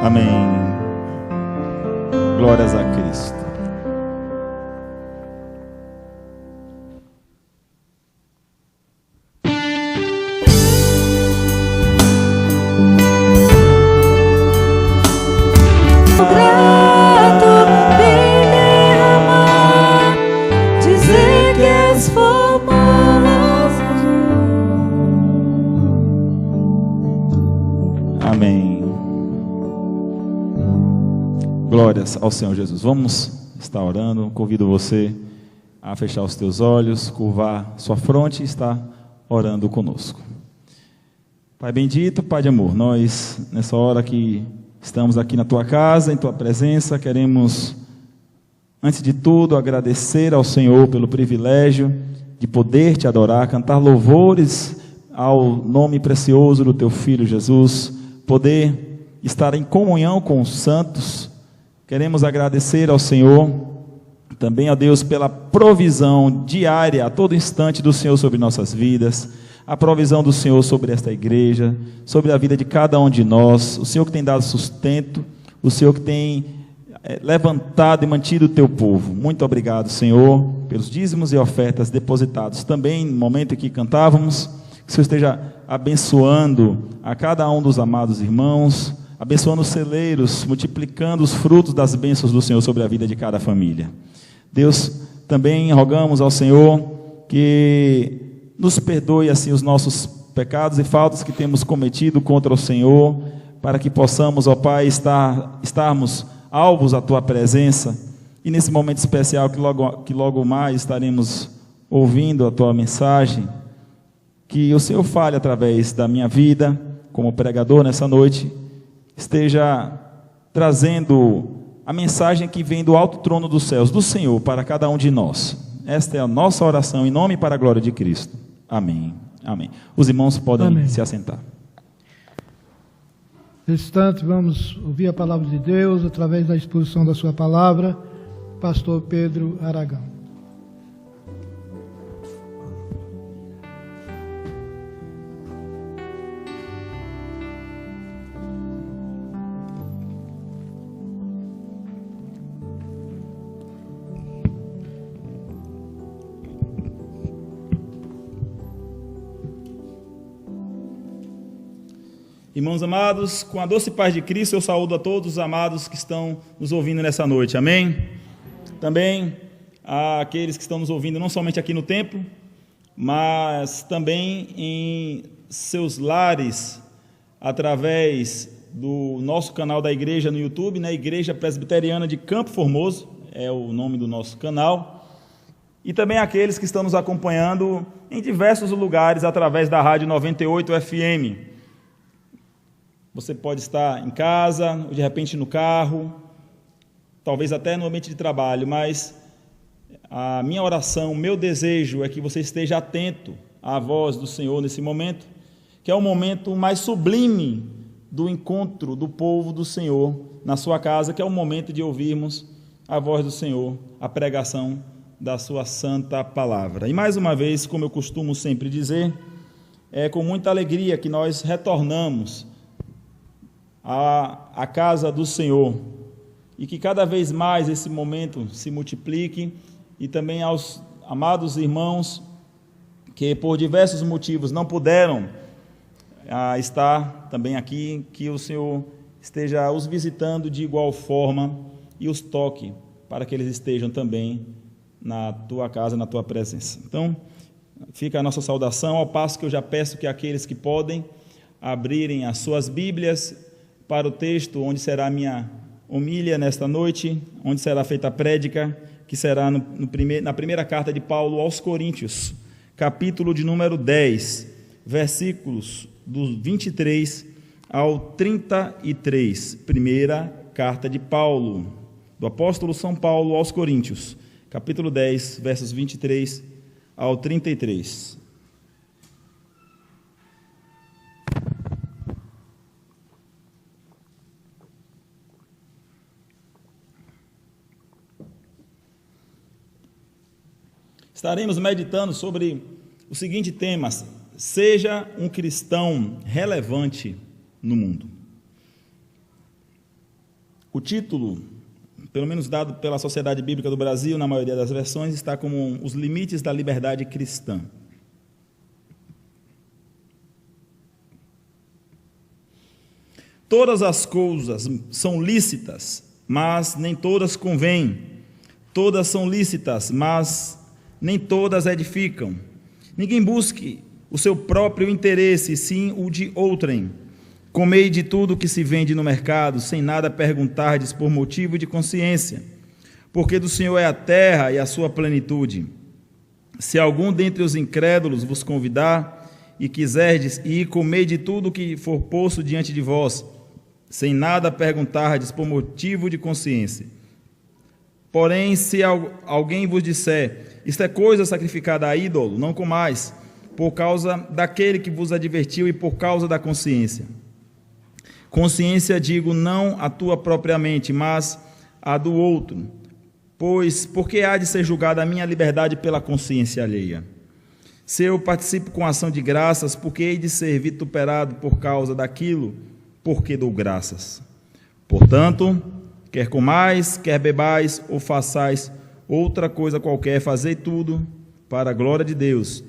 Amém. Glórias a Cristo. Glórias ao Senhor Jesus. Vamos estar orando. Convido você a fechar os teus olhos, curvar sua fronte e estar orando conosco. Pai bendito, Pai de amor, nós nessa hora que estamos aqui na tua casa, em tua presença, queremos antes de tudo agradecer ao Senhor pelo privilégio de poder te adorar, cantar louvores ao nome precioso do teu Filho Jesus, poder estar em comunhão com os santos. Queremos agradecer ao Senhor, também a Deus pela provisão diária, a todo instante do Senhor sobre nossas vidas, a provisão do Senhor sobre esta igreja, sobre a vida de cada um de nós, o Senhor que tem dado sustento, o Senhor que tem levantado e mantido o teu povo. Muito obrigado, Senhor, pelos dízimos e ofertas depositados. Também no momento em que cantávamos, que o Senhor esteja abençoando a cada um dos amados irmãos, abençoando os celeiros, multiplicando os frutos das bênçãos do Senhor sobre a vida de cada família. Deus, também rogamos ao Senhor que nos perdoe assim os nossos pecados e faltas que temos cometido contra o Senhor, para que possamos, ó Pai, estarmos alvos à Tua presença, e nesse momento especial que logo mais estaremos ouvindo a Tua mensagem, que o Senhor fale através da minha vida, como pregador nessa noite, esteja trazendo a mensagem que vem do alto trono dos céus, do Senhor, para cada um de nós. Esta é a nossa oração, em nome e para a glória de Cristo. Amém. Amém. Os irmãos podem se assentar. Nesse instante, vamos ouvir a palavra de Deus, através da exposição da sua palavra, pastor Pedro Aragão. Irmãos amados, com a doce paz de Cristo, eu saúdo a todos os amados que estão nos ouvindo nessa noite, amém? Também àqueles que estão nos ouvindo não somente aqui no templo, mas também em seus lares, através do nosso canal da igreja no YouTube, né? Igreja Presbiteriana de Campo Formoso, é o nome do nosso canal, e também aqueles que estão nos acompanhando em diversos lugares, através da Rádio 98 FM, Você pode estar em casa, ou de repente no carro, talvez até no ambiente de trabalho, mas a minha oração, o meu desejo é que você esteja atento à voz do Senhor nesse momento, que é o momento mais sublime do encontro do povo do Senhor na sua casa, que é o momento de ouvirmos a voz do Senhor, a pregação da sua santa palavra. E mais uma vez, como eu costumo sempre dizer, é com muita alegria que nós retornamos à casa do Senhor, e que cada vez mais esse momento se multiplique, e também aos amados irmãos que por diversos motivos não puderam estar também aqui, que o Senhor esteja os visitando de igual forma e os toque, para que eles estejam também na tua casa, na tua presença. Então, fica a nossa saudação, ao passo que eu já peço que aqueles que podem abrirem as suas Bíblias para o texto onde será a minha homília nesta noite, onde será feita a prédica, que será na primeira carta de Paulo aos Coríntios, capítulo de número 10, versículos do 23 ao 33, primeira carta de Paulo, do apóstolo São Paulo aos Coríntios, capítulo 10, versos 23 ao 33. Estaremos meditando sobre o seguinte tema: seja um cristão relevante no mundo. O título, pelo menos dado pela Sociedade Bíblica do Brasil, na maioria das versões, está como Os Limites da Liberdade Cristã. Todas as coisas são lícitas, mas nem todas convêm. Todas são lícitas, mas nem todas edificam. Ninguém busque o seu próprio interesse, sim o de outrem. Comei de tudo que se vende no mercado, sem nada perguntardes por motivo de consciência, porque do Senhor é a terra e a sua plenitude. Se algum dentre os incrédulos vos convidar e quiserdes ir, comei de tudo que for posto diante de vós, sem nada perguntardes por motivo de consciência. Porém, se alguém vos disser, isto é coisa sacrificada a ídolo, não comais, por causa daquele que vos advertiu e por causa da consciência. Consciência, digo, não a tua propriamente, mas a do outro. Pois, por que há de ser julgada a minha liberdade pela consciência alheia? Se eu participo com ação de graças, por que hei de ser vituperado por causa daquilo, porque dou graças? Portanto, quer comais, quer bebais, ou façais outra coisa qualquer, fazei tudo para a glória de Deus.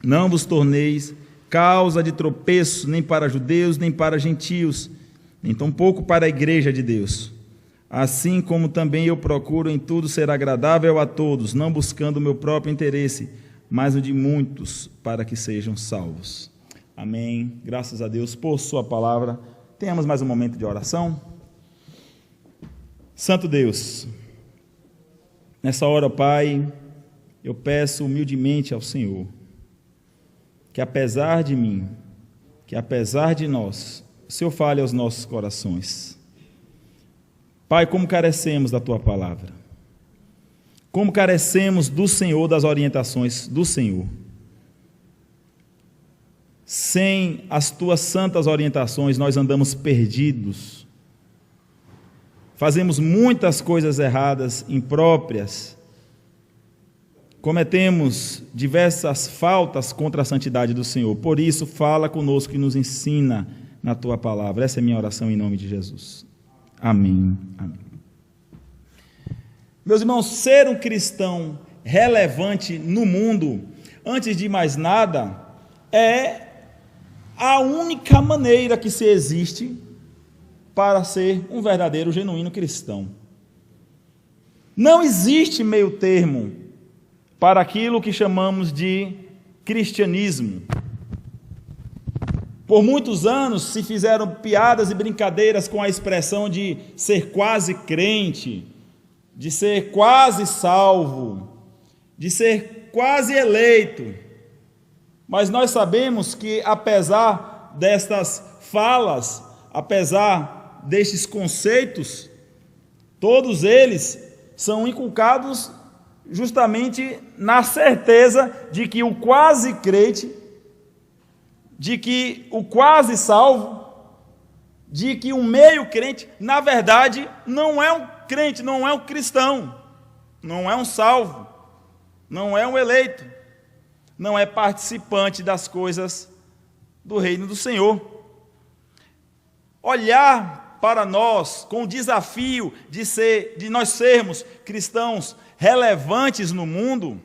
Não vos torneis causa de tropeço, nem para judeus, nem para gentios, nem tampouco para a igreja de Deus. Assim como também eu procuro em tudo ser agradável a todos, não buscando o meu próprio interesse, mas o de muitos, para que sejam salvos. Amém. Graças a Deus por sua palavra. Tenhamos mais um momento de oração. Santo Deus, nessa hora, Pai, eu peço humildemente ao Senhor, que apesar de mim, que apesar de nós, o Senhor fale aos nossos corações. Pai, como carecemos da Tua palavra, como carecemos do Senhor, das orientações do Senhor. Sem as Tuas santas orientações, nós andamos perdidos, fazemos muitas coisas erradas, impróprias, cometemos diversas faltas contra a santidade do Senhor. Por isso, fala conosco e nos ensina na Tua palavra. Essa é a minha oração em nome de Jesus. Amém. Amém. Meus irmãos, ser um cristão relevante no mundo, antes de mais nada, é a única maneira que se existe para ser um verdadeiro, genuíno cristão. Não existe meio termo para aquilo que chamamos de cristianismo. Por muitos anos se fizeram piadas e brincadeiras com a expressão de ser quase crente, de ser quase salvo, de ser quase eleito. Mas nós sabemos que, apesar destas falas, apesar destes conceitos, todos eles são inculcados justamente na certeza de que o quase crente, de que o quase salvo, de que o meio crente, na verdade, não é um crente, não é um cristão, não é um salvo, não é um eleito, não é participante das coisas do reino do Senhor. Olhar para nós com o desafio de nós sermos cristãos relevantes no mundo,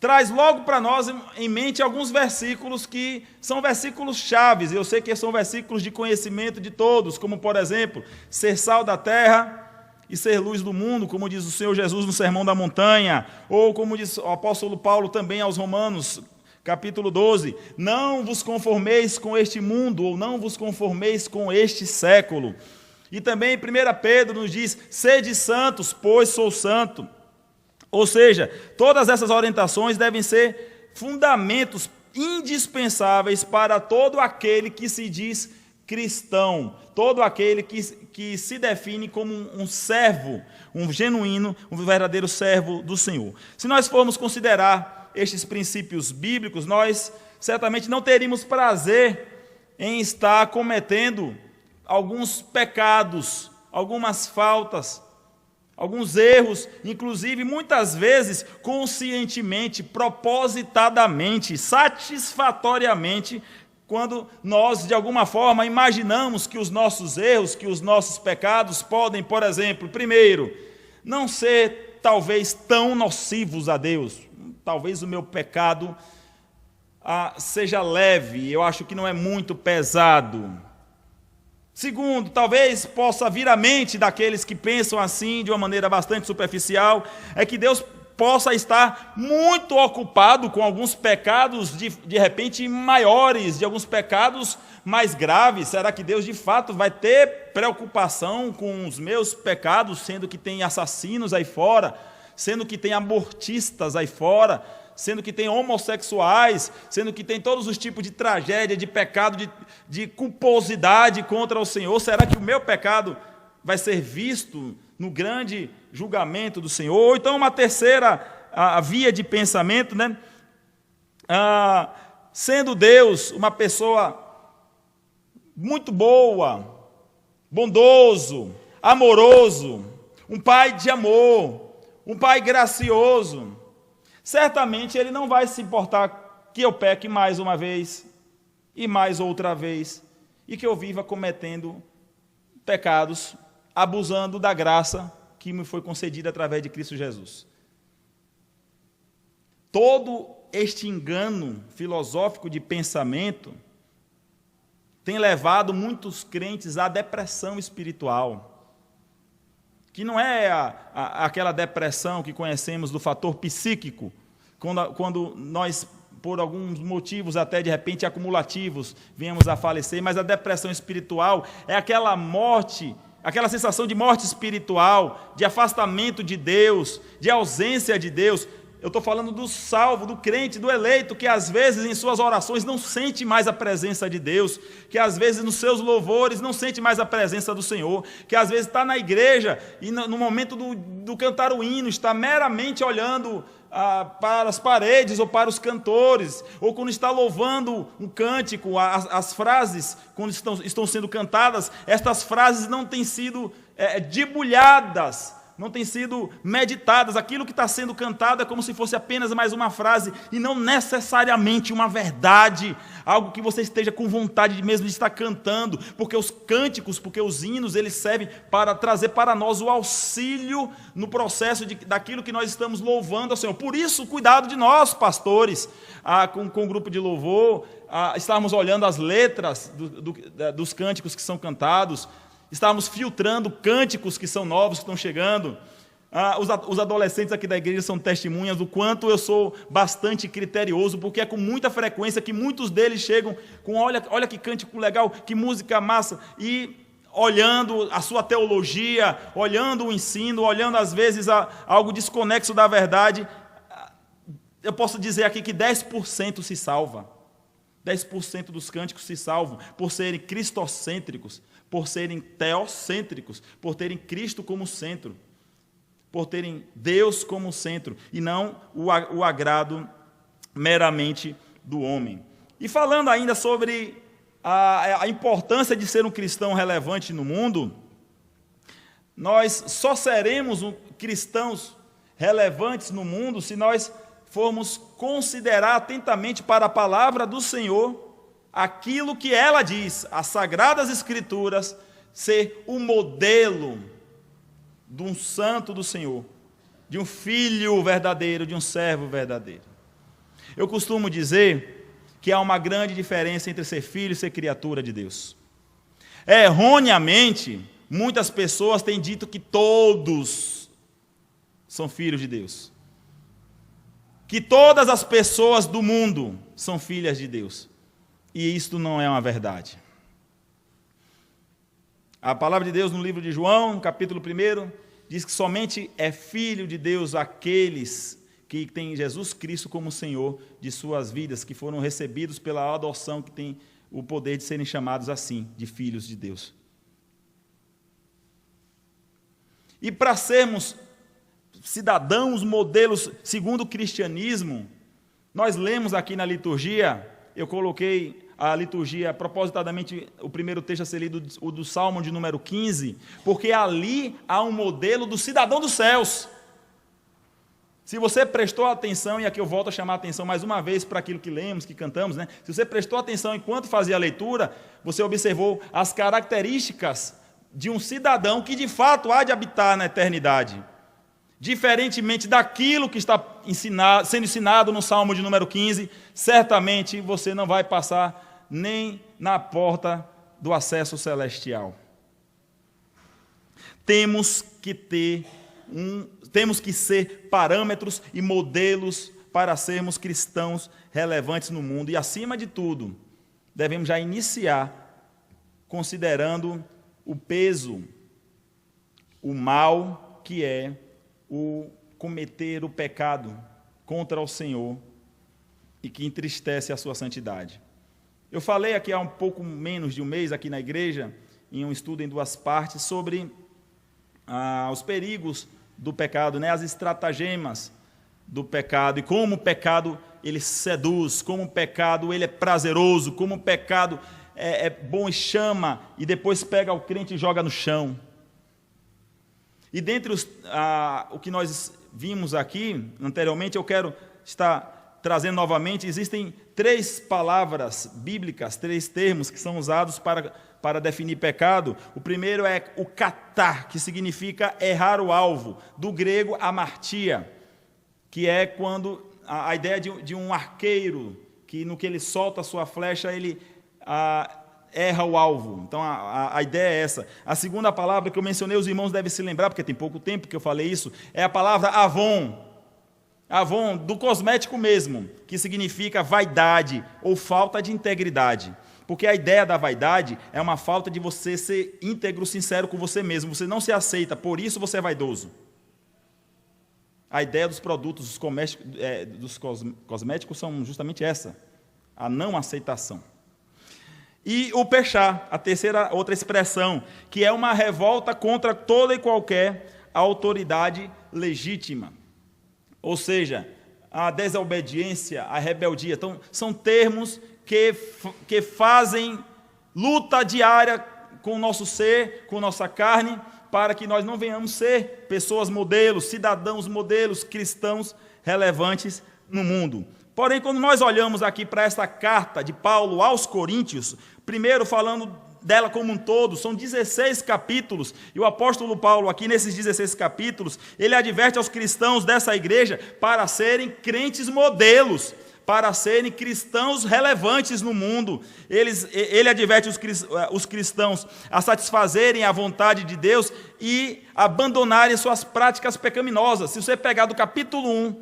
traz logo para nós em mente alguns versículos que são versículos chaves. Eu sei que são versículos de conhecimento de todos, como, por exemplo, ser sal da terra e ser luz do mundo, como diz o Senhor Jesus no Sermão da Montanha, ou como diz o apóstolo Paulo também aos Romanos, capítulo 12, não vos conformeis com este mundo, ou não vos conformeis com este século. E também 1 Pedro nos diz, sede santos, pois sou santo. Ou seja, todas essas orientações devem ser fundamentos indispensáveis para todo aquele que se diz cristão, todo aquele que se define como um servo, um genuíno, um verdadeiro servo do Senhor. Se nós formos considerar estes princípios bíblicos, nós certamente não teríamos prazer em estar cometendo alguns pecados, algumas faltas, alguns erros, inclusive muitas vezes conscientemente, propositadamente, satisfatoriamente, quando nós, de alguma forma, imaginamos que os nossos erros, que os nossos pecados podem, por exemplo, primeiro, não ser talvez tão nocivos a Deus. Talvez o meu pecado seja leve, eu acho que não é muito pesado. Segundo, talvez possa vir à mente daqueles que pensam assim de uma maneira bastante superficial, é que Deus possa estar muito ocupado com alguns pecados de repente maiores, de alguns pecados mais graves. Será que Deus de fato vai ter preocupação com os meus pecados, sendo que tem assassinos aí fora, sendo que tem abortistas aí fora, sendo que tem homossexuais, sendo que tem todos os tipos de tragédia, de pecado, de culposidade contra o Senhor? Será que o meu pecado vai ser visto no grande julgamento do Senhor? Ou então uma terceira via de pensamento, né? Sendo Deus uma pessoa muito boa, bondoso, amoroso, um pai de amor, um pai gracioso, certamente Ele não vai se importar que eu peque mais uma vez e mais outra vez, e que eu viva cometendo pecados, abusando da graça que me foi concedida através de Cristo Jesus. Todo este engano filosófico de pensamento tem levado muitos crentes à depressão espiritual, que não é aquela depressão que conhecemos do fator psíquico, quando nós, por alguns motivos até de repente acumulativos, viemos a falecer, mas a depressão espiritual é aquela morte, aquela sensação de morte espiritual, de afastamento de Deus, de ausência de Deus. Eu estou falando do salvo, do crente, do eleito, que às vezes em suas orações não sente mais a presença de Deus, que às vezes nos seus louvores não sente mais a presença do Senhor, que às vezes está na igreja e no momento do cantar o hino está meramente olhando para as paredes ou para os cantores, ou quando está louvando um cântico, as frases, quando estão sendo cantadas, estas frases não têm sido debulhadas, não têm sido meditadas. Aquilo que está sendo cantado é como se fosse apenas mais uma frase e não necessariamente uma verdade, algo que você esteja com vontade mesmo de estar cantando, porque os cânticos, porque os hinos, eles servem para trazer para nós o auxílio no processo daquilo que nós estamos louvando ao Senhor. Por isso, cuidado de nós, pastores, com o grupo de louvor, estarmos olhando as letras dos cânticos que são cantados, estamos filtrando cânticos que são novos, que estão chegando. Os adolescentes aqui da igreja são testemunhas do quanto eu sou bastante criterioso, porque é com muita frequência que muitos deles chegam com olha que cântico legal, que música massa, e olhando a sua teologia, olhando o ensino, olhando às vezes algo desconexo da verdade. Eu posso dizer aqui que 10% se salva. 10% dos cânticos se salvam por serem cristocêntricos, por serem teocêntricos, por terem Cristo como centro, por terem Deus como centro, e não o agrado meramente do homem. E falando ainda sobre a importância de ser um cristão relevante no mundo, nós só seremos cristãos relevantes no mundo se nós formos considerar atentamente para a palavra do Senhor aquilo que ela diz, as Sagradas Escrituras, ser o modelo de um santo do Senhor, de um filho verdadeiro, de um servo verdadeiro. Eu costumo dizer que há uma grande diferença entre ser filho e ser criatura de Deus. Erroneamente, muitas pessoas têm dito que todos são filhos de Deus, que todas as pessoas do mundo são filhas de Deus. E isto não é uma verdade. A palavra de Deus no livro de João, no capítulo 1, diz que somente é filho de Deus aqueles que têm Jesus Cristo como Senhor de suas vidas, que foram recebidos pela adoção, que têm o poder de serem chamados assim, de filhos de Deus. E para sermos cidadãos, modelos, segundo o cristianismo, nós lemos aqui na liturgia, eu coloquei a liturgia, propositadamente, o primeiro texto a ser lido, o do Salmo de número 15, porque ali há um modelo do cidadão dos céus. Se você prestou atenção, e aqui eu volto a chamar a atenção mais uma vez para aquilo que lemos, que cantamos, né? Se você prestou atenção enquanto fazia a leitura, você observou as características de um cidadão que de fato há de habitar na eternidade. Diferentemente daquilo que está sendo ensinado no Salmo de número 15, certamente você não vai passar nem na porta do acesso celestial. Temos que ser parâmetros e modelos para sermos cristãos relevantes no mundo. E, acima de tudo, devemos já iniciar considerando o peso, o mal que é o cometer o pecado contra o Senhor e que entristece a sua santidade. Eu falei aqui há um pouco menos de um mês aqui na igreja, em um estudo em 2 partes, sobre os perigos do pecado, né? As estratagemas do pecado e como o pecado ele seduz, como o pecado ele é prazeroso, como o pecado é bom e chama e depois pega o crente e joga no chão. E dentre o que nós vimos aqui anteriormente, eu quero estar trazendo novamente, existem 3 palavras bíblicas, 3 termos que são usados para definir pecado. O primeiro é o katar, que significa errar o alvo, do grego amartia, que é quando a ideia de um arqueiro, que no que ele solta a sua flecha, ele erra o alvo. Então a ideia é essa. A segunda palavra que eu mencionei, os irmãos devem se lembrar, porque tem pouco tempo que eu falei isso, é a palavra avon. Avon, do cosmético mesmo, que significa vaidade ou falta de integridade. Porque a ideia da vaidade é uma falta de você ser íntegro, sincero com você mesmo. Você não se aceita, por isso você é vaidoso. A ideia dos produtos dos cosméticos são justamente essa, a não aceitação. E o pechá, outra expressão, que é uma revolta contra toda e qualquer autoridade legítima. Ou seja, a desobediência, a rebeldia. Então, são termos que fazem luta diária com o nosso ser, com nossa carne, para que nós não venhamos ser pessoas modelos, cidadãos modelos, cristãos relevantes no mundo. Porém, quando nós olhamos aqui para essa carta de Paulo aos Coríntios, primeiro falando dela como um todo, são 16 capítulos, e o apóstolo Paulo aqui nesses 16 capítulos, ele adverte aos cristãos dessa igreja para serem crentes modelos, para serem cristãos relevantes no mundo. Ele adverte os cristãos a satisfazerem a vontade de Deus e abandonarem suas práticas pecaminosas. Se você pegar do capítulo 1,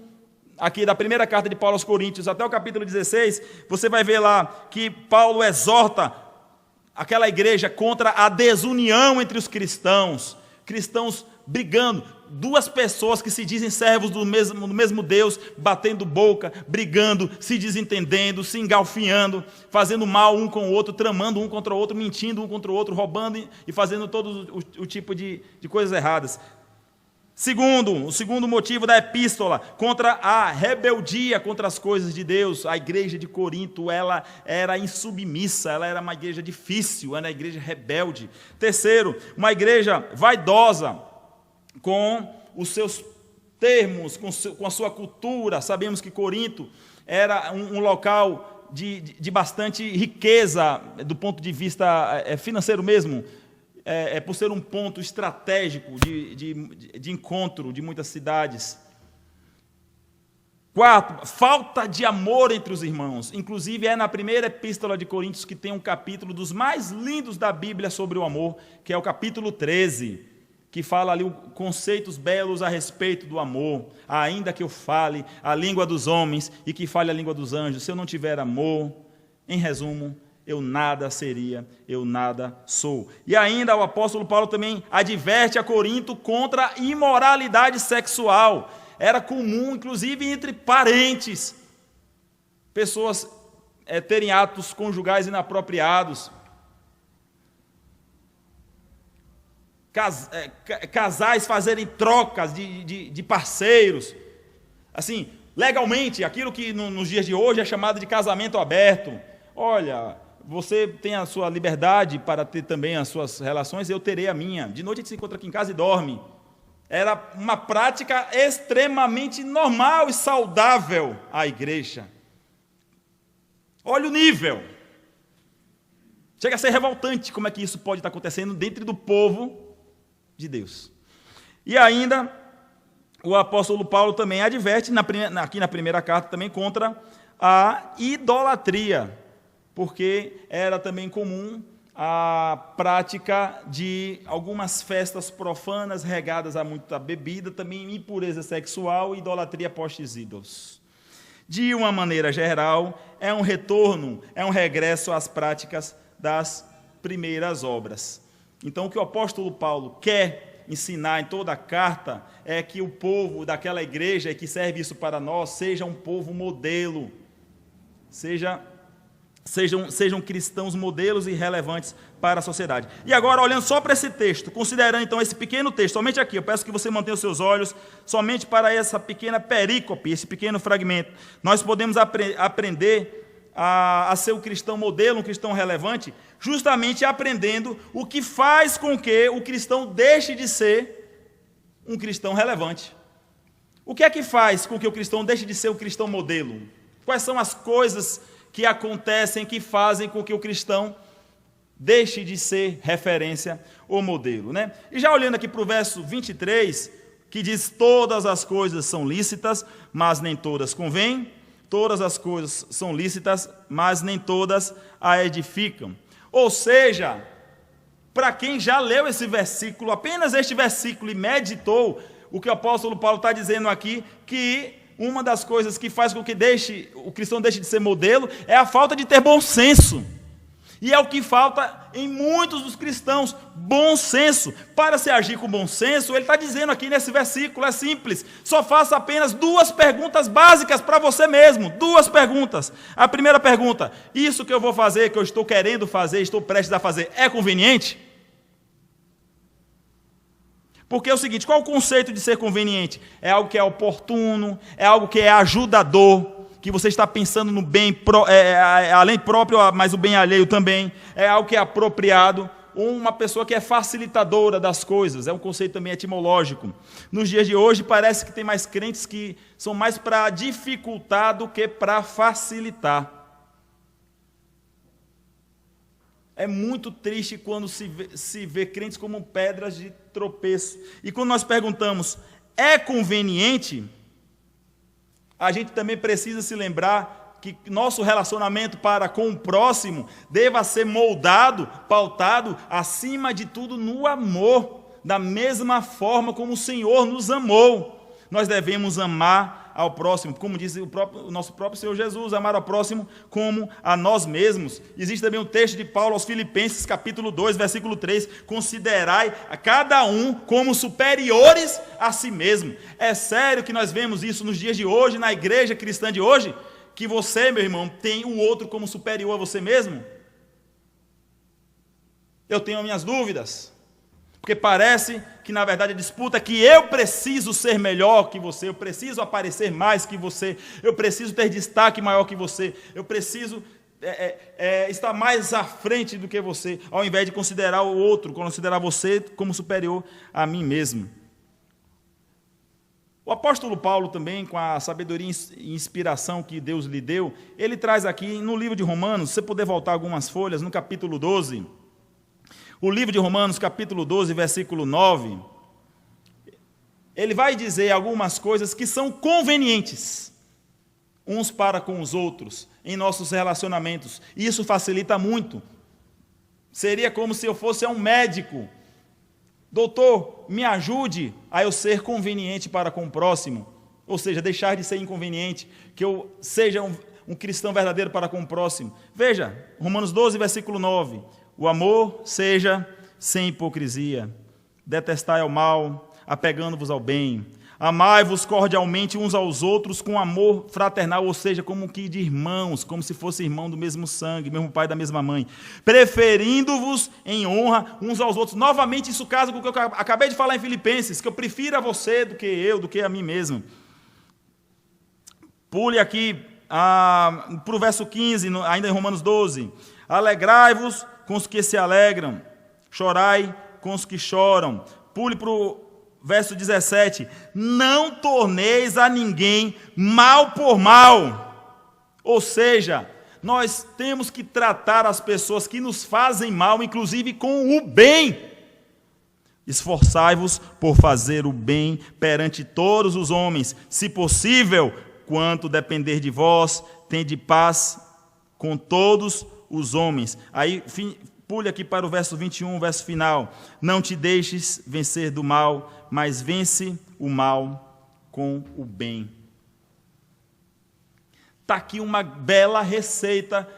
aqui da primeira carta de Paulo aos Coríntios, até o capítulo 16, você vai ver lá que Paulo exorta aquela igreja contra a desunião entre os cristãos brigando, 2 pessoas que se dizem servos do mesmo Deus, batendo boca, brigando, se desentendendo, se engalfinhando, fazendo mal um com o outro, tramando um contra o outro, mentindo um contra o outro, roubando e fazendo todo o tipo de coisas erradas. O segundo motivo da epístola, contra a rebeldia contra as coisas de Deus. A igreja de Corinto, ela era insubmissa, ela era uma igreja difícil, era uma igreja rebelde. Terceiro, uma igreja vaidosa, com os seus termos, com a sua cultura. Sabemos que Corinto era um local de bastante riqueza, do ponto de vista financeiro mesmo, por ser um ponto estratégico de encontro de muitas cidades. 4, falta de amor entre os irmãos. Inclusive é na primeira epístola de Coríntios que tem um capítulo dos mais lindos da Bíblia sobre o amor, que é o capítulo 13, que fala ali conceitos belos a respeito do amor. Ainda que eu fale a língua dos homens e que fale a língua dos anjos, se eu não tiver amor, em resumo, eu nada seria, eu nada sou. E ainda o apóstolo Paulo também adverte a Corinto contra a imoralidade sexual. Era comum, inclusive, entre parentes, pessoas terem atos conjugais inapropriados. Casais fazerem trocas de parceiros. Assim, legalmente, aquilo que nos dias de hoje é chamado de casamento aberto. Olha, você tem a sua liberdade para ter também as suas relações, eu terei a minha. De noite a gente se encontra aqui em casa e dorme. Era uma prática extremamente normal e saudável a igreja. Olha o nível. Chega a ser revoltante como é que isso pode estar acontecendo dentro do povo de Deus. E ainda, o apóstolo Paulo também adverte, aqui na primeira carta, também contra a idolatria, porque era também comum a prática de algumas festas profanas regadas a muita bebida, também impureza sexual e idolatria postes ídolos. De uma maneira geral, é um retorno, é um regresso às práticas das primeiras obras. Então, o que o apóstolo Paulo quer ensinar em toda a carta é que o povo daquela igreja que serve isso para nós seja um povo modelo, sejam cristãos modelos e relevantes para a sociedade. E agora, olhando só para esse texto, considerando então esse pequeno texto, somente aqui, eu peço que você mantenha os seus olhos somente para essa pequena perícope, esse pequeno fragmento. Nós podemos aprender a ser um cristão modelo, um cristão relevante, justamente aprendendo o que faz com que o cristão deixe de ser um cristão relevante. O que é que faz com que o cristão deixe de ser um cristão modelo? Quais são as coisas que acontecem, que fazem com que o cristão deixe de ser referência ou modelo, né? E já olhando aqui para o verso 23, que diz: todas as coisas são lícitas, mas nem todas convêm. Todas as coisas são lícitas, mas nem todas a edificam. Ou seja, para quem já leu esse versículo, apenas este versículo, e meditou, o que o apóstolo Paulo está dizendo aqui, que uma das coisas que faz com que o cristão deixe de ser modelo é a falta de ter bom senso. E é o que falta em muitos dos cristãos, bom senso. Para se agir com bom senso, ele está dizendo aqui nesse versículo, é simples, só faça apenas 2 perguntas básicas para você mesmo, 2 perguntas. A primeira pergunta: isso que eu vou fazer, que eu estou querendo fazer, estou prestes a fazer, é conveniente? Porque é o seguinte, qual o conceito de ser conveniente? É algo que é oportuno, é algo que é ajudador, que você está pensando no bem, além próprio, mas o bem alheio também, é algo que é apropriado, ou uma pessoa que é facilitadora das coisas, é um conceito também etimológico. Nos dias de hoje parece que tem mais crentes que são mais para dificultar do que para facilitar. É muito triste quando se vê crentes como pedras de tropeço. E quando nós perguntamos, é conveniente? A gente também precisa se lembrar que nosso relacionamento para com o próximo deva ser moldado, pautado, acima de tudo, no amor, da mesma forma como o Senhor nos amou. Nós devemos amar ao próximo, como diz o nosso próprio Senhor Jesus, amar ao próximo como a nós mesmos. Existe também um texto de Paulo aos Filipenses, capítulo 2, versículo 3, considerai a cada um como superiores a si mesmo. É sério que nós vemos isso nos dias de hoje, na igreja cristã de hoje? Que você, meu irmão, tem o outro como superior a você mesmo? Eu tenho minhas dúvidas. Porque parece que, na verdade, a disputa é que eu preciso ser melhor que você, eu preciso aparecer mais que você, eu preciso ter destaque maior que você, eu preciso estar mais à frente do que você, ao invés de considerar o outro, considerar você como superior a mim mesmo. O apóstolo Paulo também, com a sabedoria e inspiração que Deus lhe deu, ele traz aqui no livro de Romanos, se você puder voltar algumas folhas, no capítulo 12... O livro de Romanos, capítulo 12, versículo 9, ele vai dizer algumas coisas que são convenientes, uns para com os outros, em nossos relacionamentos. E isso facilita muito. Seria como se eu fosse um médico. Doutor, me ajude a eu ser conveniente para com o próximo. Ou seja, deixar de ser inconveniente, que eu seja um cristão verdadeiro para com o próximo. Veja, Romanos 12, versículo 9. O amor seja sem hipocrisia, detestai ao mal, apegando-vos ao bem, amai-vos cordialmente uns aos outros com amor fraternal, ou seja, como que de irmãos, como se fosse irmão do mesmo sangue, mesmo pai da mesma mãe, preferindo-vos em honra uns aos outros. Novamente isso casa com o que eu acabei de falar em Filipenses, que eu prefiro a você do que a mim mesmo. Pule aqui para o verso 15, ainda em Romanos 12, alegrai-vos com os que se alegram, chorai com os que choram. Pule para o verso 17: não torneis a ninguém mal por mal. Ou seja, nós temos que tratar as pessoas que nos fazem mal, inclusive com o bem. Esforçai-vos por fazer o bem perante todos os homens, se possível, quanto depender de vós, tende paz com todos os homens. Aí, pule aqui para o verso 21, verso final. Não te deixes vencer do mal, mas vence o mal com o bem. Está aqui uma bela receita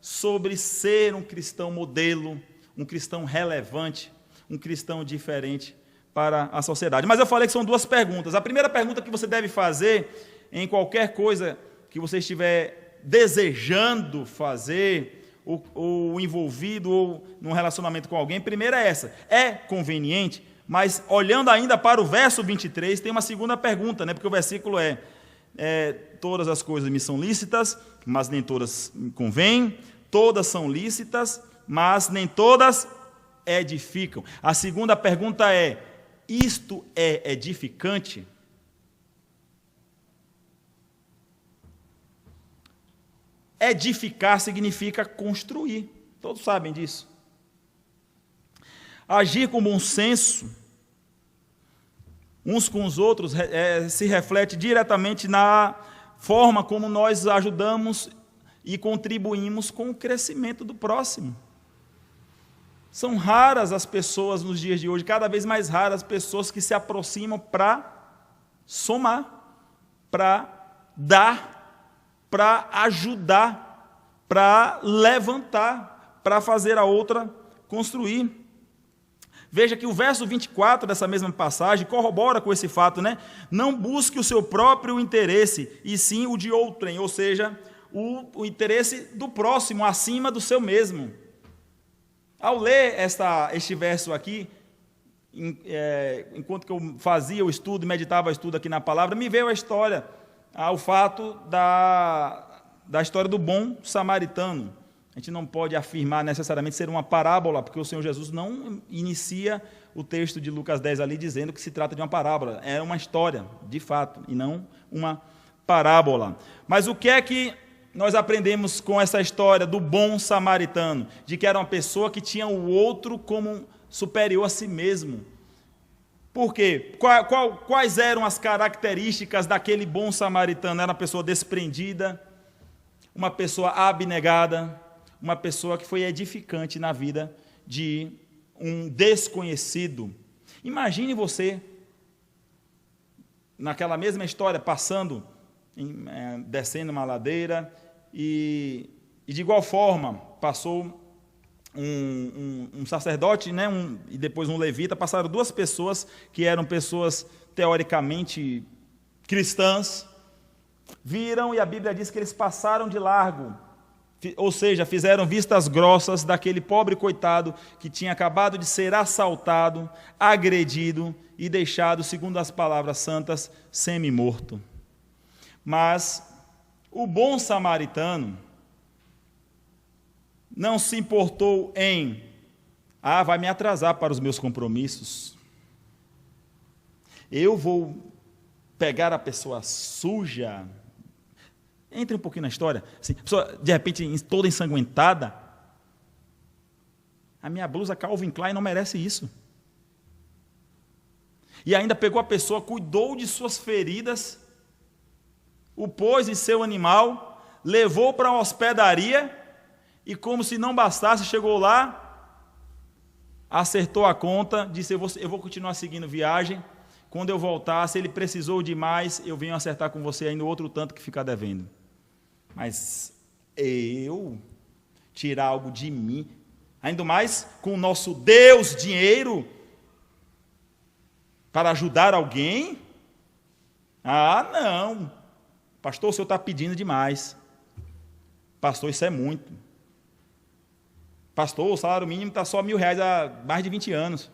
sobre ser um cristão modelo, um cristão relevante, um cristão diferente para a sociedade. Mas eu falei que são duas perguntas. A primeira pergunta que você deve fazer em qualquer coisa que você estiver desejando fazer, ou envolvido, ou num relacionamento com alguém, primeiro é essa: é conveniente? Mas olhando ainda para o verso 23, tem uma segunda pergunta, né? Porque o versículo todas as coisas me são lícitas, mas nem todas me convêm, todas são lícitas, mas nem todas edificam. A segunda pergunta é: isto é edificante? Edificar significa construir, todos sabem disso. Agir com bom senso, uns com os outros, se reflete diretamente na forma como nós ajudamos e contribuímos com o crescimento do próximo. São raras as pessoas nos dias de hoje, cada vez mais raras as pessoas que se aproximam para somar, para dar, para ajudar, para levantar, para fazer a outra construir. Veja que o verso 24 dessa mesma passagem corrobora com esse fato, né? Não busque o seu próprio interesse, e sim o de outrem, ou seja, o interesse do próximo acima do seu mesmo. Ao ler este verso aqui, enquanto que eu fazia o estudo, meditava o estudo aqui na palavra, me veio o fato da história do bom samaritano. A gente não pode afirmar necessariamente ser uma parábola, porque o Senhor Jesus não inicia o texto de Lucas 10 ali dizendo que se trata de uma parábola. É uma história, de fato, e não uma parábola. Mas o que é que nós aprendemos com essa história do bom samaritano? De que era uma pessoa que tinha o outro como superior a si mesmo. Por quê? Quais eram as características daquele bom samaritano? Era uma pessoa desprendida, uma pessoa abnegada, uma pessoa que foi edificante na vida de um desconhecido. Imagine você, naquela mesma história, descendo uma ladeira, e de igual forma passou um sacerdote, né, e depois um levita. Passaram duas pessoas que eram pessoas teoricamente cristãs, viram, e a Bíblia diz que eles passaram de largo, ou seja, fizeram vistas grossas daquele pobre coitado que tinha acabado de ser assaltado, agredido e deixado, segundo as palavras santas, semi-morto. Mas o bom samaritano não se importou em: vai me atrasar para os meus compromissos, eu vou pegar a pessoa suja. Entre um pouquinho na história, assim, a pessoa de repente toda ensanguentada. A minha blusa Calvin Klein não merece isso. E ainda pegou a pessoa, cuidou de suas feridas, o pôs em seu animal, levou para uma hospedaria, e como se não bastasse, chegou lá, acertou a conta, disse: eu vou continuar seguindo viagem, quando eu voltar, se ele precisou de mais, eu venho acertar com você ainda o outro tanto que ficar devendo. Mas eu tirar algo de mim, ainda mais com o nosso Deus dinheiro, para ajudar alguém? Não, pastor, o senhor está pedindo demais. Pastor, isso é muito. Pastor, o salário mínimo está só R$1.000 há mais de 20 anos.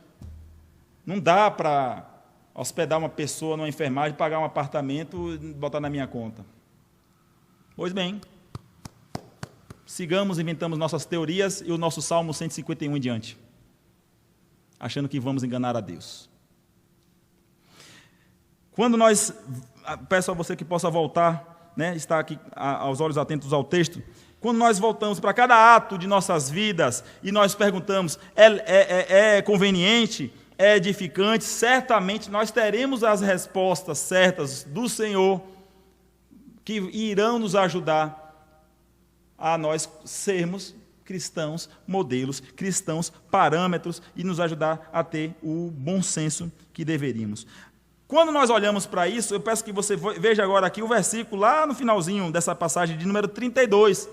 Não dá para hospedar uma pessoa numa enfermagem, pagar um apartamento e botar na minha conta. Pois bem, sigamos, inventamos nossas teorias e o nosso Salmo 151 em diante, achando que vamos enganar a Deus. Quando nós, peço a você que possa voltar, né, está aqui aos olhos atentos ao texto, quando nós voltamos para cada ato de nossas vidas e nós perguntamos, é conveniente, é edificante, certamente nós teremos as respostas certas do Senhor que irão nos ajudar a nós sermos cristãos modelos, cristãos parâmetros e nos ajudar a ter o bom senso que deveríamos. Quando nós olhamos para isso, eu peço que você veja agora aqui o versículo lá no finalzinho dessa passagem de número 32.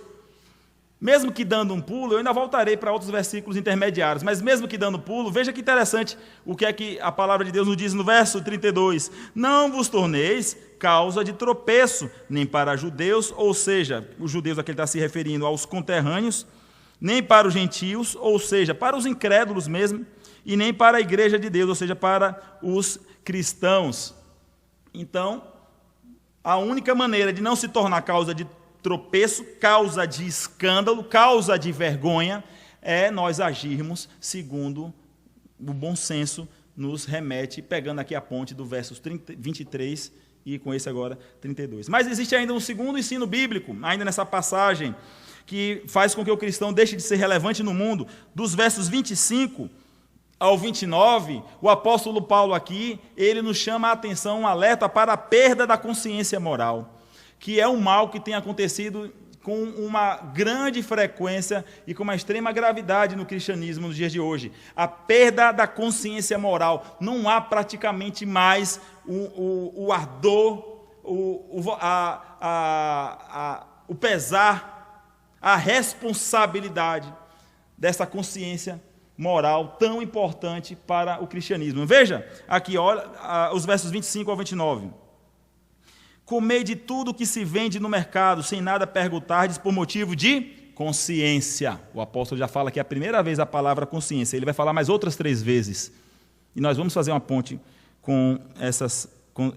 Mesmo que dando um pulo, eu ainda voltarei para outros versículos intermediários, mas mesmo que dando pulo, veja que interessante o que é que a palavra de Deus nos diz no verso 32. Não vos torneis causa de tropeço, nem para judeus, ou seja, os judeus a que ele está se referindo aos conterrâneos, nem para os gentios, ou seja, para os incrédulos mesmo, e nem para a igreja de Deus, ou seja, para os cristãos. Então, a única maneira de não se tornar causa de tropeço, causa de escândalo, causa de vergonha, é nós agirmos segundo o bom senso nos remete, pegando aqui a ponte do versos 23 e com esse agora 32. Mas existe ainda um segundo ensino bíblico, ainda nessa passagem, que faz com que o cristão deixe de ser relevante no mundo. Dos versos 25 ao 29, o apóstolo Paulo aqui, ele nos chama a atenção, um alerta para a perda da consciência moral, que é um mal que tem acontecido com uma grande frequência e com uma extrema gravidade no cristianismo nos dias de hoje. A perda da consciência moral. Não há praticamente mais o ardor, o pesar, a responsabilidade dessa consciência moral tão importante para o cristianismo. Veja aqui, olha, os versos 25 ao 29. Comei de tudo que se vende no mercado, sem nada perguntardes, por motivo de consciência. O apóstolo já fala aqui a primeira vez a palavra consciência. Ele vai falar mais outras 3 vezes. E nós vamos fazer uma ponte com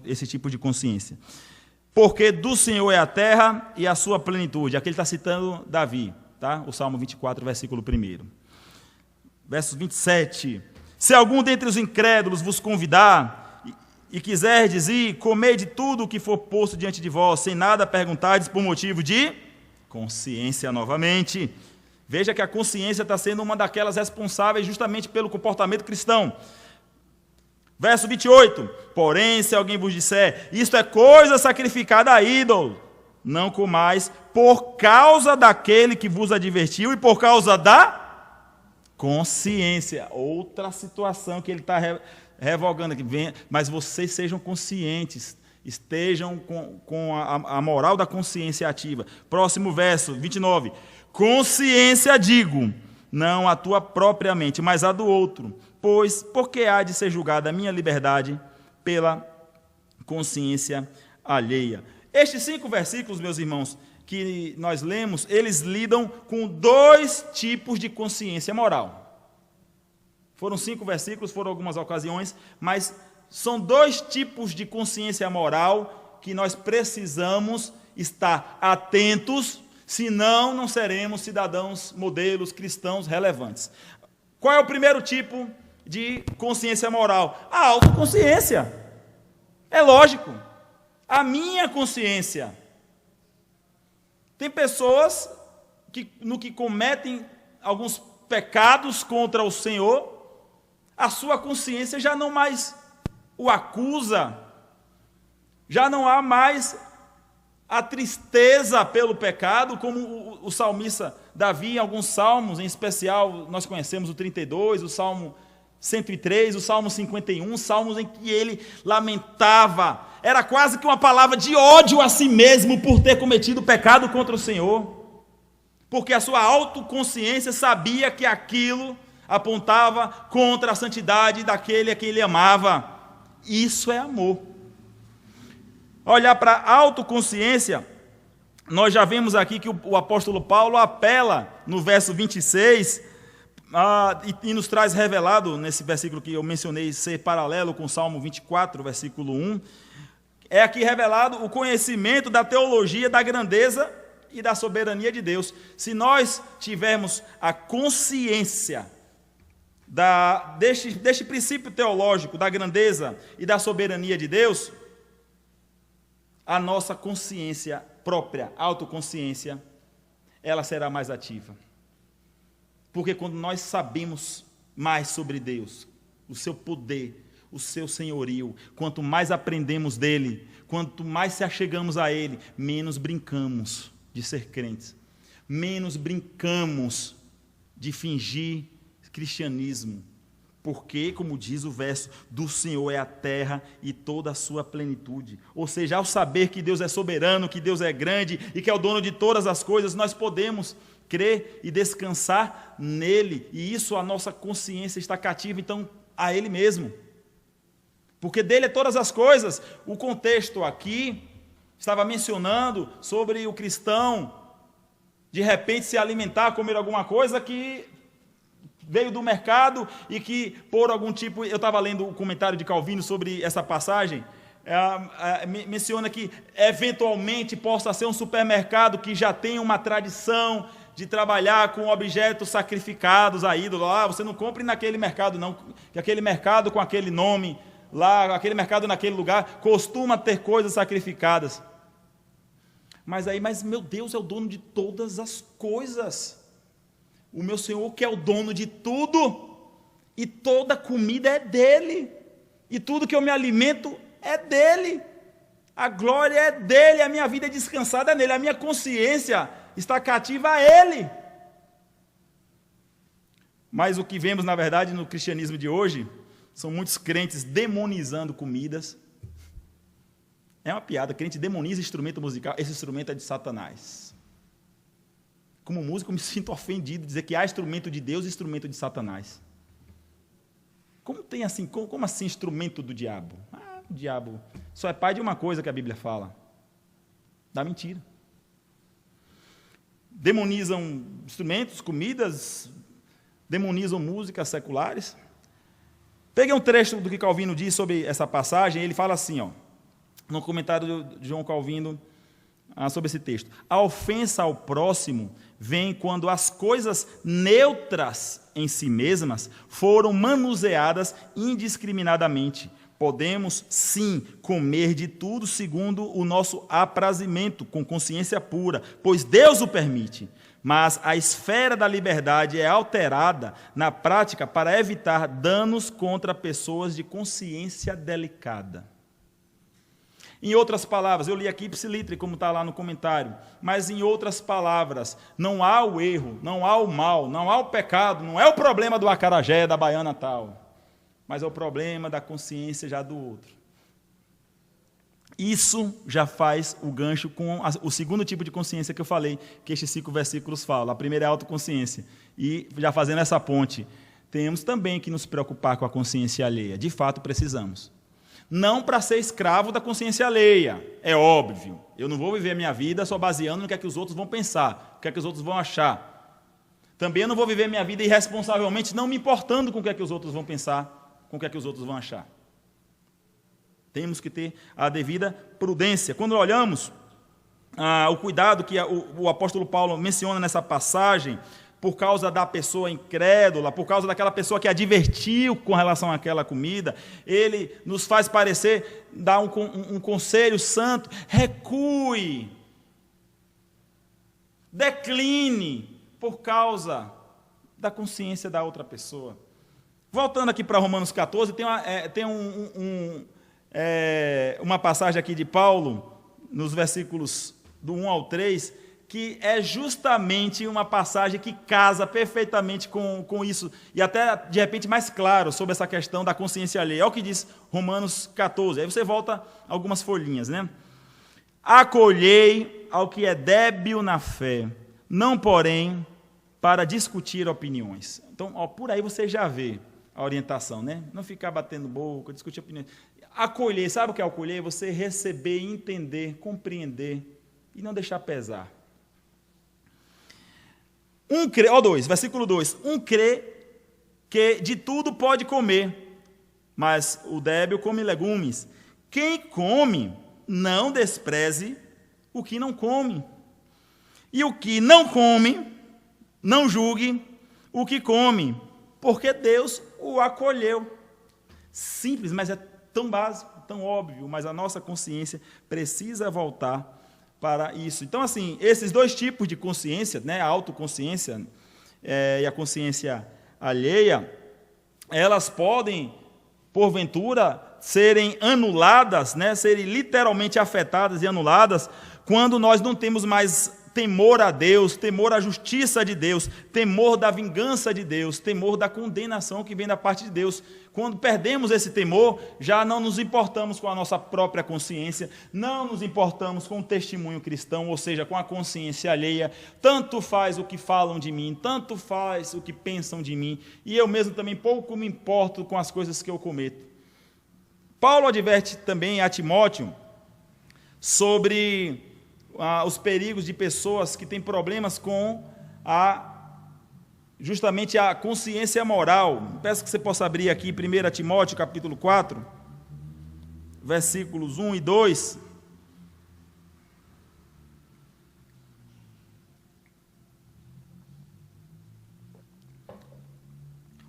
esse tipo de consciência. Porque do Senhor é a terra e a sua plenitude. Aqui ele está citando Davi, tá? O Salmo 24, versículo 1. Verso 27. Se algum dentre os incrédulos vos convidar e quiserdes ir, comei de tudo o que for posto diante de vós, sem nada perguntardes, por motivo de consciência novamente. Veja que a consciência está sendo uma daquelas responsáveis justamente pelo comportamento cristão. Verso 28. Porém, se alguém vos disser, isto é coisa sacrificada a ídolo, não comais, por causa daquele que vos advertiu e por causa da consciência. Outra situação que ele está revogando aqui, mas vocês sejam conscientes, estejam com a moral da consciência ativa. Próximo verso, 29. Consciência digo, não a tua propriamente, mas a do outro, pois por que há de ser julgada a minha liberdade pela consciência alheia? Estes 5 versículos, meus irmãos, que nós lemos, eles lidam com 2 tipos de consciência moral. Foram 5 versículos, foram algumas ocasiões, mas são 2 tipos de consciência moral que nós precisamos estar atentos, senão não seremos cidadãos, modelos, cristãos relevantes. Qual é o primeiro tipo de consciência moral? A autoconsciência. É lógico. A minha consciência. Tem pessoas que, no que cometem alguns pecados contra o Senhor, a sua consciência já não mais o acusa, já não há mais a tristeza pelo pecado, como o salmista Davi, em alguns salmos, em especial, nós conhecemos o 32, o Salmo 103, o Salmo 51, salmos em que ele lamentava, era quase que uma palavra de ódio a si mesmo por ter cometido pecado contra o Senhor, porque a sua autoconsciência sabia que aquilo apontava contra a santidade daquele a quem ele amava. Isso é amor. Olhar para a autoconsciência, nós já vemos aqui que o apóstolo Paulo apela no verso 26, e nos traz revelado, nesse versículo que eu mencionei, ser paralelo com o Salmo 24, versículo 1, é aqui revelado o conhecimento da teologia da grandeza e da soberania de Deus. Se nós tivermos a consciência deste princípio teológico da grandeza e da soberania de Deus, a nossa consciência própria, autoconsciência, ela será mais ativa. Porque quando nós sabemos mais sobre Deus, o seu poder, o seu senhorio, quanto mais aprendemos dele, quanto mais se achegamos a ele, menos brincamos de ser crentes, menos brincamos de fingir cristianismo, porque, como diz o verso, do Senhor é a terra e toda a sua plenitude. Ou seja, ao saber que Deus é soberano, que Deus é grande e que é o dono de todas as coisas, nós podemos crer e descansar nele, e isso a nossa consciência está cativa, então, a ele mesmo. Porque dele é todas as coisas. O contexto aqui estava mencionando sobre o cristão de repente se alimentar, comer alguma coisa que veio do mercado e que por algum tipo, eu estava lendo o comentário de Calvino sobre essa passagem, menciona que eventualmente possa ser um supermercado que já tem uma tradição de trabalhar com objetos sacrificados a ídolo. Você não compre naquele mercado não, que aquele mercado com aquele nome lá, aquele mercado naquele lugar, costuma ter coisas sacrificadas. Mas meu Deus é o dono de todas as coisas. O meu Senhor que é o dono de tudo, e toda comida é dele, e tudo que eu me alimento é dele, a glória é dele, a minha vida é descansada nele, a minha consciência está cativa a ele. Mas o que vemos, na verdade, no cristianismo de hoje, são muitos crentes demonizando comidas. É uma piada, crente demoniza instrumento musical, esse instrumento é de Satanás. Como músico, eu me sinto ofendido de dizer que há instrumento de Deus e instrumento de Satanás. Como tem assim, como assim instrumento do diabo? O diabo só é pai de uma coisa que a Bíblia fala, da mentira. Demonizam instrumentos, comidas, demonizam músicas seculares. Peguei um trecho do que Calvino diz sobre essa passagem, ele fala assim, no comentário de João Calvino, sobre esse texto: a ofensa ao próximo vem quando as coisas neutras em si mesmas foram manuseadas indiscriminadamente. Podemos, sim, comer de tudo segundo o nosso aprazimento, com consciência pura, pois Deus o permite. Mas a esfera da liberdade é alterada na prática para evitar danos contra pessoas de consciência delicada. Em outras palavras, eu li aqui ipsilitre, como está lá no comentário, mas em outras palavras, não há o erro, não há o mal, não há o pecado, não é o problema do acarajé, da baiana tal, mas é o problema da consciência já do outro. Isso já faz o gancho com o segundo tipo de consciência que eu falei, que estes 5 versículos falam. A primeira é a autoconsciência. E, já fazendo essa ponte, temos também que nos preocupar com a consciência alheia. De fato, precisamos. Não para ser escravo da consciência alheia, é óbvio. Eu não vou viver a minha vida só baseando no que é que os outros vão pensar, no que é que os outros vão achar. Também eu não vou viver a minha vida irresponsavelmente, não me importando com o que é que os outros vão pensar, com o que é que os outros vão achar. Temos que ter a devida prudência. Quando olhamos o cuidado que o apóstolo Paulo menciona nessa passagem, por causa da pessoa incrédula, por causa daquela pessoa que advertiu com relação àquela comida, ele nos faz parecer, dá um conselho santo: recue, decline, por causa da consciência da outra pessoa. Voltando aqui para Romanos 14, tem uma passagem aqui de Paulo, nos versículos do 1 ao 3, que é justamente uma passagem que casa perfeitamente com isso, e até, de repente, mais claro sobre essa questão da consciência alheia. É o que diz Romanos 14. Aí você volta algumas folhinhas, né? Acolhei ao que é débil na fé, não, porém, para discutir opiniões. Então, por aí você já vê a orientação, né? Não ficar batendo boca, discutir opiniões. Acolher, sabe o que é acolher? Você receber, entender, compreender e não deixar pesar. Versículo 2. Um crê que de tudo pode comer, mas o débil come legumes. Quem come, não despreze o que não come. E o que não come, não julgue o que come, porque Deus o acolheu. Simples, mas é tão básico, tão óbvio, mas a nossa consciência precisa voltar para isso. Então, assim, esses dois tipos de consciência, né, a autoconsciência e a consciência alheia, elas podem, porventura, serem anuladas, né, serem literalmente afetadas e anuladas, quando nós não temos mais temor a Deus, temor à justiça de Deus, temor da vingança de Deus, temor da condenação que vem da parte de Deus. Quando perdemos esse temor, já não nos importamos com a nossa própria consciência, não nos importamos com o testemunho cristão, ou seja, com a consciência alheia. Tanto faz o que falam de mim, tanto faz o que pensam de mim, e eu mesmo também pouco me importo com as coisas que eu cometo. Paulo adverte também a Timóteo sobre os perigos de pessoas que têm problemas com justamente a consciência moral. Peço que você possa abrir aqui 1 Timóteo capítulo 4, versículos 1 e 2.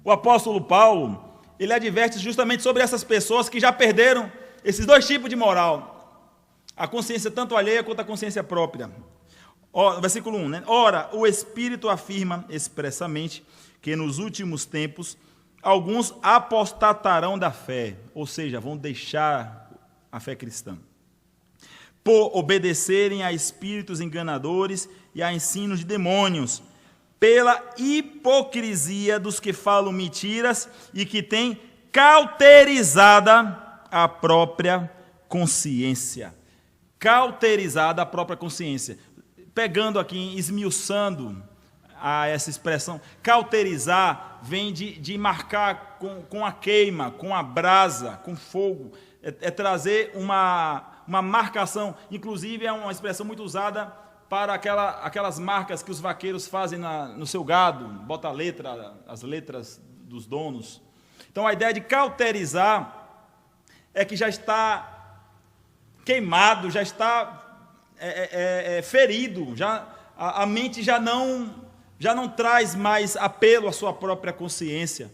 O apóstolo Paulo, ele adverte justamente sobre essas pessoas que já perderam esses dois tipos de moral, a consciência tanto alheia quanto a consciência própria. Versículo 1, né? Ora, o Espírito afirma expressamente que nos últimos tempos alguns apostatarão da fé, ou seja, vão deixar a fé cristã, por obedecerem a espíritos enganadores e a ensinos de demônios, pela hipocrisia dos que falam mentiras e que têm cauterizada a própria consciência. Cauterizada a própria consciência. Pegando aqui, esmiuçando essa expressão, cauterizar vem de marcar com a queima, com a brasa, com fogo, é trazer uma marcação, inclusive é uma expressão muito usada para aquelas marcas que os vaqueiros fazem no seu gado, bota as letras dos donos. Então a ideia de cauterizar é que já está queimado, já está ferido, a mente já não traz mais apelo à sua própria consciência.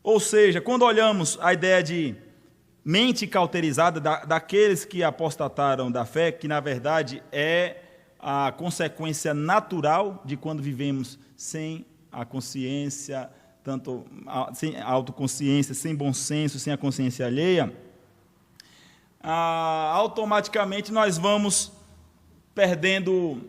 Ou seja, quando olhamos a ideia de mente cauterizada daqueles que apostataram da fé, que na verdade é a consequência natural de quando vivemos sem a consciência, sem a autoconsciência, sem bom senso, sem a consciência alheia, automaticamente nós vamos perdendo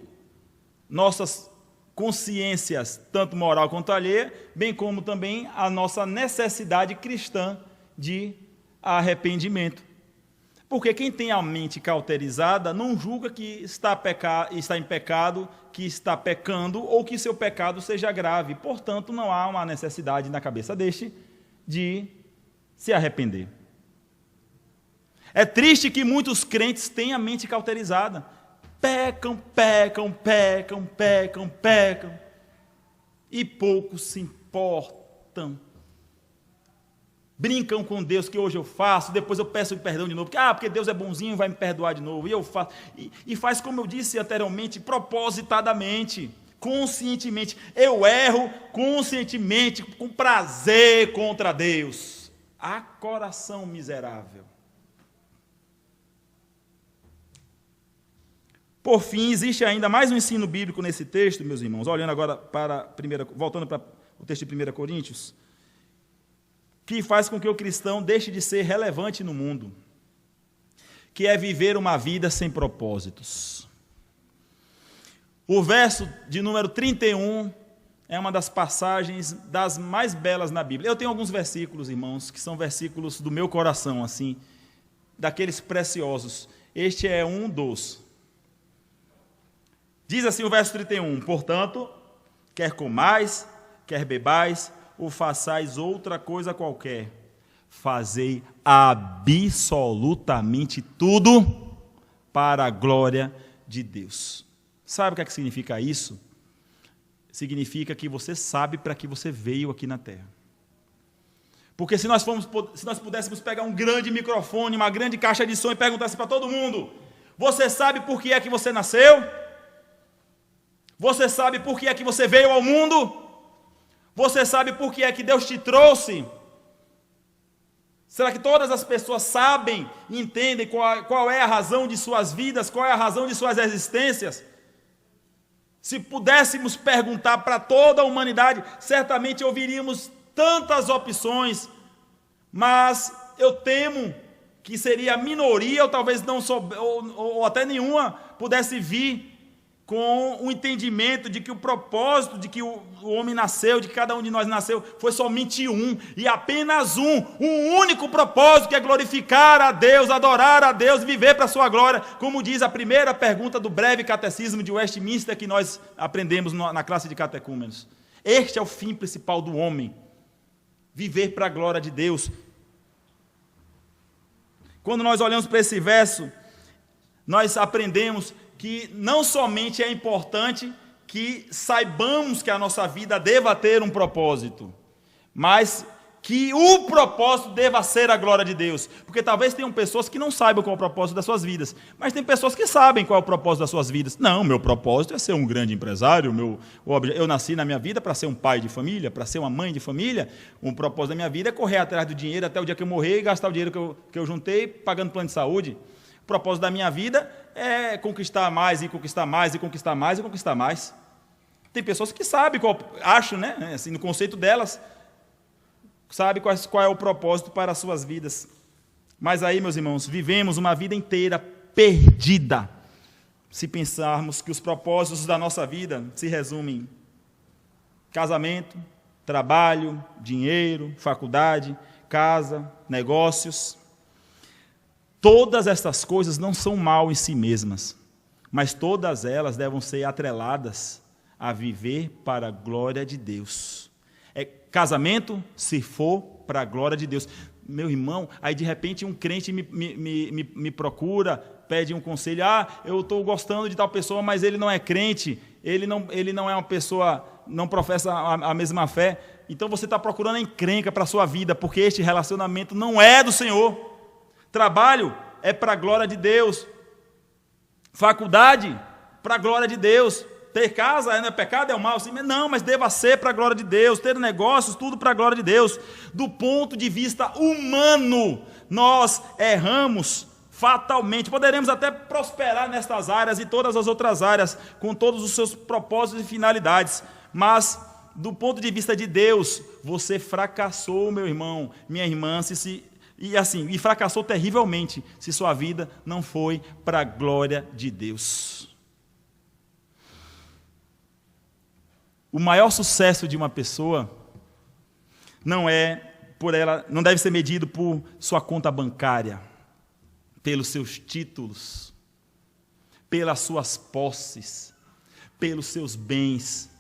nossas consciências, tanto moral quanto alheia, bem como também a nossa necessidade cristã de arrependimento. Porque quem tem a mente cauterizada não julga que está em pecado, que está pecando ou que seu pecado seja grave. Portanto, não há uma necessidade na cabeça deste de se arrepender. É triste que muitos crentes têm a mente cauterizada. Pecam, e poucos se importam. Brincam com Deus, que hoje eu faço, depois eu peço perdão de novo, porque Deus é bonzinho, vai me perdoar de novo, e eu faço. E faz, como eu disse anteriormente, propositadamente, conscientemente. Eu erro conscientemente, com prazer contra Deus. Coração miserável. Por fim, existe ainda mais um ensino bíblico nesse texto, meus irmãos, olhando agora voltando para o texto de 1 Coríntios, que faz com que o cristão deixe de ser relevante no mundo, que é viver uma vida sem propósitos. O verso de número 31 é uma das passagens das mais belas na Bíblia. Eu tenho alguns versículos, irmãos, que são versículos do meu coração, assim, daqueles preciosos. Este é um dos. Diz assim o verso 31, portanto, quer comais, quer bebais, ou façais outra coisa qualquer, fazei absolutamente tudo para a glória de Deus. Sabe o que significa isso? Significa que você sabe para que você veio aqui na terra. Porque se nós pudéssemos pegar um grande microfone, uma grande caixa de som e perguntasse para todo mundo, você sabe por que é que você nasceu? Você sabe por que é que você veio ao mundo? Você sabe por que é que Deus te trouxe? Será que todas as pessoas sabem e entendem qual é a razão de suas vidas, qual é a razão de suas existências? Se pudéssemos perguntar para toda a humanidade, certamente ouviríamos tantas opções, mas eu temo que seria a minoria, ou talvez não ou até nenhuma, pudesse vir com o entendimento de que o propósito de que o homem nasceu, de que cada um de nós nasceu, foi somente um, e apenas um único propósito, que é glorificar a Deus, adorar a Deus, viver para a sua glória, como diz a primeira pergunta do breve catecismo de Westminster, que nós aprendemos na classe de catecúmenos. Este é o fim principal do homem, viver para a glória de Deus. Quando nós olhamos para esse verso, nós aprendemos que não somente é importante que saibamos que a nossa vida deva ter um propósito, mas que o propósito deva ser a glória de Deus. Porque talvez tenham pessoas que não saibam qual é o propósito das suas vidas, mas tem pessoas que sabem qual é o propósito das suas vidas. Não, meu propósito é ser um grande empresário, eu nasci na minha vida para ser um pai de família, para ser uma mãe de família. O propósito da minha vida é correr atrás do dinheiro até o dia que eu morrer e gastar o dinheiro que eu juntei pagando plano de saúde. O propósito da minha vida é conquistar mais e conquistar mais e conquistar mais e conquistar mais. Tem pessoas que sabem, acham, né, assim, no conceito delas, sabe qual é o propósito para as suas vidas. Mas aí, meus irmãos, vivemos uma vida inteira perdida, se pensarmos que os propósitos da nossa vida se resumem em casamento, trabalho, dinheiro, faculdade, casa, negócios. Todas essas coisas não são mal em si mesmas, mas todas elas devem ser atreladas a viver para a glória de Deus. Casamento, se for para a glória de Deus. Meu irmão, aí de repente um crente me procura, pede um conselho. Eu estou gostando de tal pessoa, mas ele não é crente, ele não é uma pessoa, não professa a mesma fé. Então você está procurando a encrenca para a sua vida, porque este relacionamento não é do Senhor. Trabalho é para a glória de Deus. Faculdade, para a glória de Deus. Ter casa não é pecado, é o mal? Sim, não, mas deva ser para a glória de Deus. Ter negócios, tudo para a glória de Deus. Do ponto de vista humano, nós erramos fatalmente. Poderemos até prosperar nestas áreas e todas as outras áreas, com todos os seus propósitos e finalidades, mas do ponto de vista de Deus, você fracassou, meu irmão, minha irmã, e fracassou terrivelmente, se sua vida não foi para a glória de Deus. O maior sucesso de uma pessoa não deve ser medido por sua conta bancária, pelos seus títulos, pelas suas posses, pelos seus bens,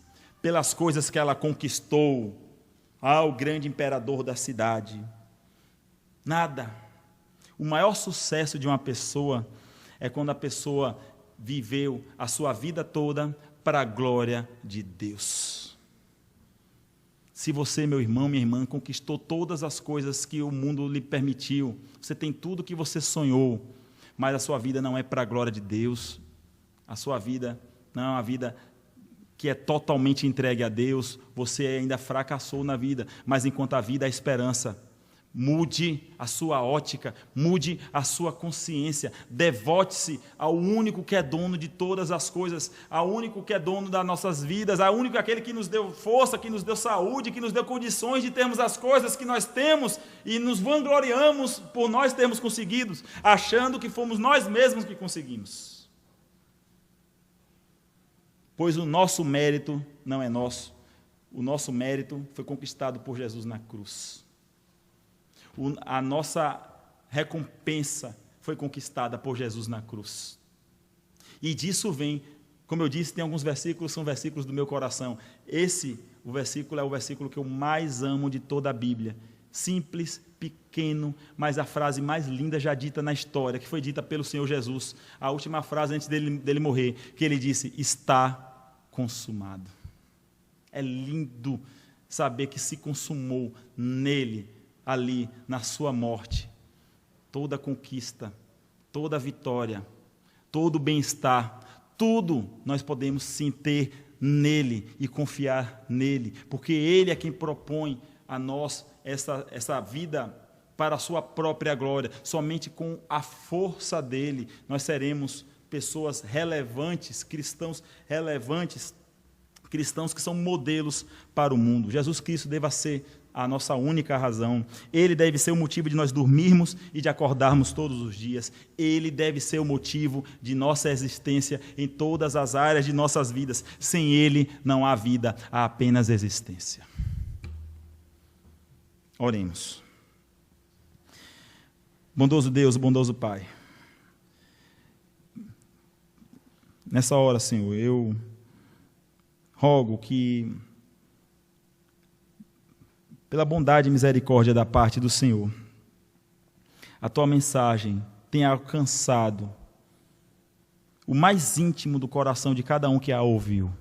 pelas coisas que ela conquistou, o grande imperador da cidade. Nada. O maior sucesso de uma pessoa é quando a pessoa viveu a sua vida toda para a glória de Deus. Se você, meu irmão, minha irmã, conquistou todas as coisas que o mundo lhe permitiu, você tem tudo que você sonhou, mas a sua vida não é para a glória de Deus, a sua vida não é uma vida que é totalmente entregue a Deus, você ainda fracassou na vida, mas enquanto a vida há esperança. Mude a sua ótica, mude a sua consciência, devote-se ao único que é dono de todas as coisas, ao único que é dono das nossas vidas, ao único aquele que nos deu força, que nos deu saúde, que nos deu condições de termos as coisas que nós temos e nos vangloriamos por nós termos conseguido, achando que fomos nós mesmos que conseguimos. Pois o nosso mérito não é nosso, o nosso mérito foi conquistado por Jesus na cruz. A nossa recompensa foi conquistada por Jesus na cruz. E disso vem, como eu disse, tem alguns versículos, são versículos do meu coração. O versículo é o versículo que eu mais amo de toda a Bíblia. Simples, pequeno, mas a frase mais linda já dita na história, que foi dita pelo Senhor Jesus. A última frase antes dele morrer, que ele disse, está consumado. É lindo saber que se consumou nele, ali, na sua morte, toda conquista, toda vitória, todo bem-estar, tudo nós podemos sim ter nele e confiar nele, porque ele é quem propõe a nós essa vida para a sua própria glória. Somente com a força dele nós seremos pessoas relevantes, cristãos relevantes, cristãos que são modelos para o mundo. Jesus Cristo deva ser a nossa única razão. Ele deve ser o motivo de nós dormirmos e de acordarmos todos os dias. Ele deve ser o motivo de nossa existência em todas as áreas de nossas vidas. Sem ele não há vida, há apenas existência. Oremos. Bondoso Deus, bondoso Pai, nessa hora, Senhor, eu rogo que, pela bondade e misericórdia da parte do Senhor, a Tua mensagem tenha alcançado o mais íntimo do coração de cada um que a ouviu.